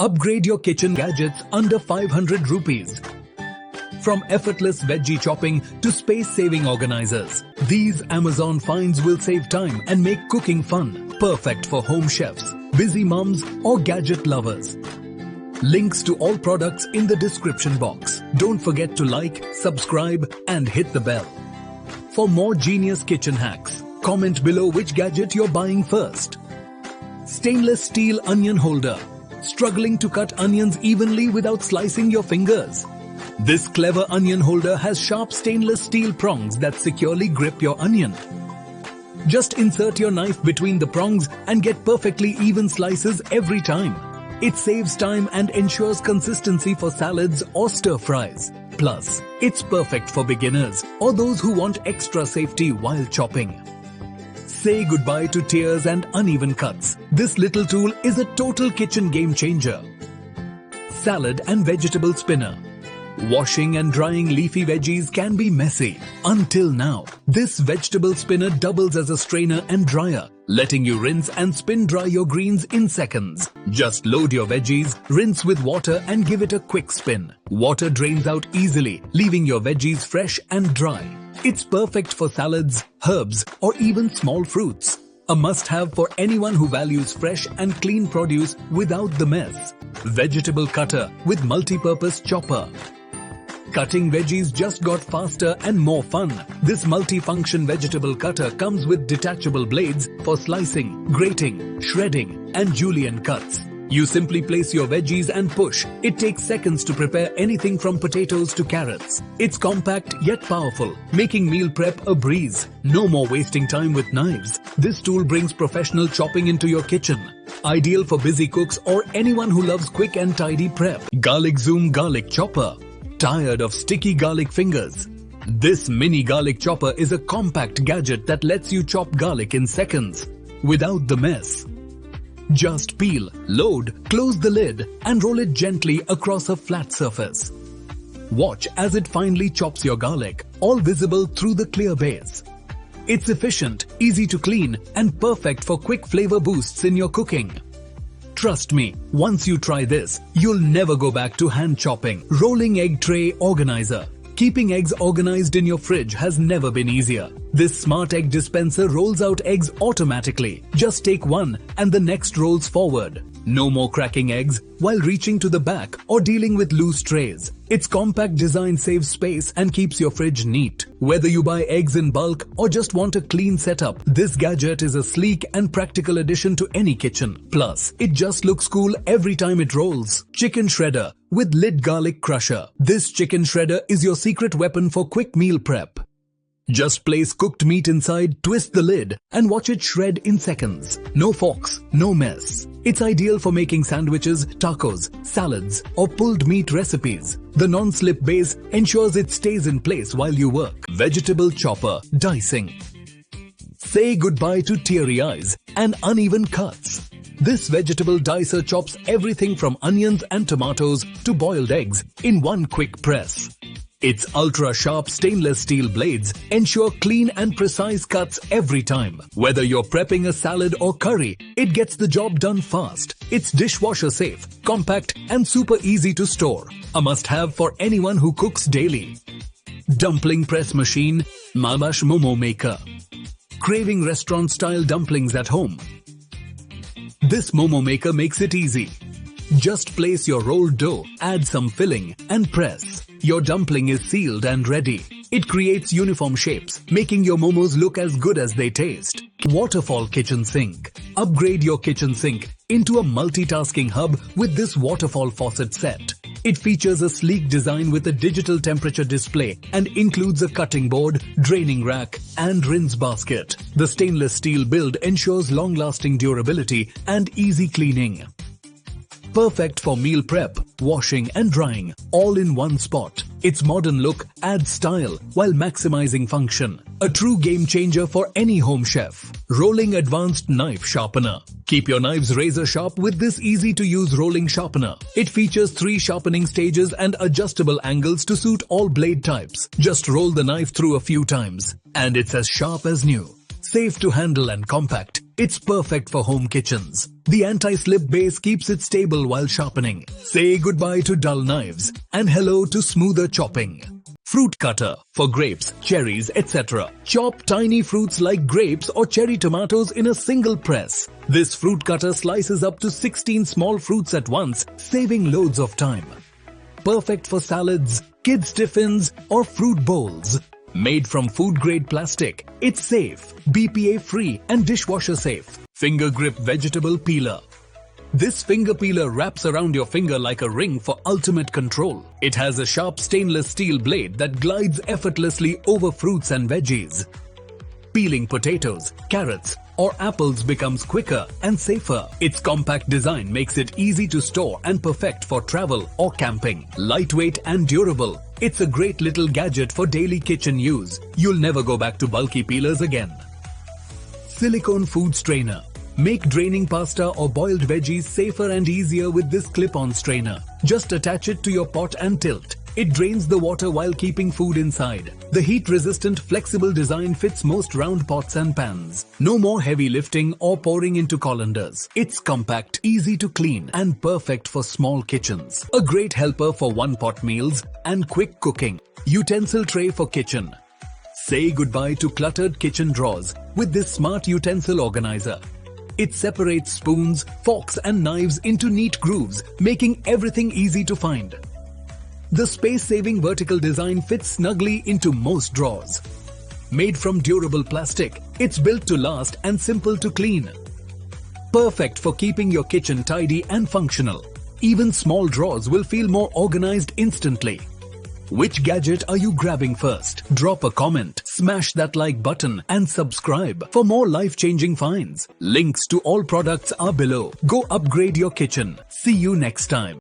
Upgrade your kitchen gadgets under 500 rupees. From effortless veggie chopping to space-saving organizers, these Amazon finds will save time and make cooking fun. Perfect for home chefs, busy moms or gadget lovers. Links to all products in the description box. Don't forget to like, subscribe and hit the bell. For more genius kitchen hacks, comment below which gadget you're buying first. Stainless steel onion holder. Struggling to cut onions evenly without slicing your fingers? This clever onion holder has sharp stainless steel prongs that securely grip your onion. Just insert your knife between the prongs and get perfectly even slices every time. It saves time and ensures consistency for salads or stir-fries. Plus, it's perfect for beginners or those who want extra safety while chopping. Say goodbye to tears and uneven cuts. This little tool is a total kitchen game changer. Salad and vegetable spinner. Washing and drying leafy veggies can be messy. Until now, this vegetable spinner doubles as a strainer and dryer, letting you rinse and spin dry your greens in seconds. Just load your veggies, rinse with water and give it a quick spin. Water drains out easily, leaving your veggies fresh and dry. It's perfect for salads, herbs, or even small fruits. A must-have for anyone who values fresh and clean produce without the mess. Vegetable cutter with multi-purpose chopper. Cutting veggies just got faster and more fun. This multi-function vegetable cutter comes with detachable blades for slicing, grating, shredding, and julienne cuts. You simply place your veggies and push. It takes seconds to prepare anything from potatoes to carrots. It's compact yet powerful, making meal prep a breeze. No more wasting time with knives. This tool brings professional chopping into your kitchen. Ideal for busy cooks or anyone who loves quick and tidy prep. Garliczoom garlic chopper. Tired of sticky garlic fingers? This mini garlic chopper is a compact gadget that lets you chop garlic in seconds, without the mess. Just peel, load, close the lid, and roll it gently across a flat surface. Watch as it finely chops your garlic, all visible through the clear base. It's efficient, easy to clean, and perfect for quick flavor boosts in your cooking. Trust me, once you try this, you'll never go back to hand chopping. Rolling egg tray organizer. Keeping eggs organized in your fridge has never been easier. This smart egg dispenser rolls out eggs automatically. Just take one and the next rolls forward. No more cracking eggs while reaching to the back or dealing with loose trays. Its compact design saves space and keeps your fridge neat. Whether you buy eggs in bulk or just want a clean setup, this gadget is a sleek and practical addition to any kitchen. Plus, it just looks cool every time it rolls. Chicken shredder with lid garlic crusher. This chicken shredder is your secret weapon for quick meal prep. Just place cooked meat inside, twist the lid, and watch it shred in seconds. No forks, no mess. It's ideal for making sandwiches, tacos, salads, or pulled meat recipes. The non-slip base ensures it stays in place while you work. Vegetable chopper, dicing. Say goodbye to teary eyes and uneven cuts. This vegetable dicer chops everything from onions and tomatoes to boiled eggs in one quick press. Its ultra-sharp stainless steel blades ensure clean and precise cuts every time. Whether you're prepping a salad or curry, it gets the job done fast. It's dishwasher safe, compact, and super easy to store. A must-have for anyone who cooks daily. Dumpling press machine, Momo maker. Craving restaurant-style dumplings at home? This Momo maker makes it easy. Just place your rolled dough, add some filling, and press. Your dumpling is sealed and ready. It creates uniform shapes, making your momos look as good as they taste. Waterfall kitchen sink. Upgrade your kitchen sink into a multitasking hub with this waterfall faucet set. It features a sleek design with a digital temperature display and includes a cutting board, draining rack, and rinse basket. The stainless steel build ensures long-lasting durability and easy cleaning. Perfect for meal prep, washing and drying, all in one spot. Its modern look adds style while maximizing function. A true game changer for any home chef. Rolling advanced knife sharpener. Keep your knives razor sharp with this easy-to-use rolling sharpener. It features 3 sharpening stages and adjustable angles to suit all blade types. Just roll the knife through a few times, and it's as sharp as new. Safe to handle and compact, It's perfect for home kitchens. The anti-slip base keeps it stable while sharpening. Say goodbye to dull knives and hello to smoother chopping. Fruit cutter for grapes, cherries, etc. Chop tiny fruits like grapes or cherry tomatoes in a single press. This fruit cutter slices up to 16 small fruits at once, saving loads of time. Perfect for salads, kids' tiffins, or fruit bowls. Made from food-grade plastic, it's safe, BPA-free and dishwasher-safe. Finger grip vegetable peeler. This finger peeler wraps around your finger like a ring for ultimate control. It has a sharp stainless steel blade that glides effortlessly over fruits and veggies. Peeling potatoes, carrots, or apples becomes quicker and safer. Its compact design makes it easy to store and perfect for travel or camping. Lightweight and durable, it's a great little gadget for daily kitchen use. You'll never go back to bulky peelers again. Silicone food strainer. Make draining pasta or boiled veggies safer and easier with this clip-on strainer. Just attach it to your pot and tilt. It drains the water while keeping food inside. The heat-resistant, flexible design fits most round pots and pans. No more heavy lifting or pouring into colanders. It's compact, easy to clean, and perfect for small kitchens. A great helper for one-pot meals and quick cooking. Utensil tray for kitchen. Say goodbye to cluttered kitchen drawers with this smart utensil organizer. It separates spoons, forks, and knives into neat grooves, making everything easy to find. The space-saving vertical design fits snugly into most drawers. Made from durable plastic, it's built to last and simple to clean. Perfect for keeping your kitchen tidy and functional. Even small drawers will feel more organized instantly. Which gadget are you grabbing first? Drop a comment, smash that like button, and subscribe for more life-changing finds. Links to all products are below. Go upgrade your kitchen. See you next time.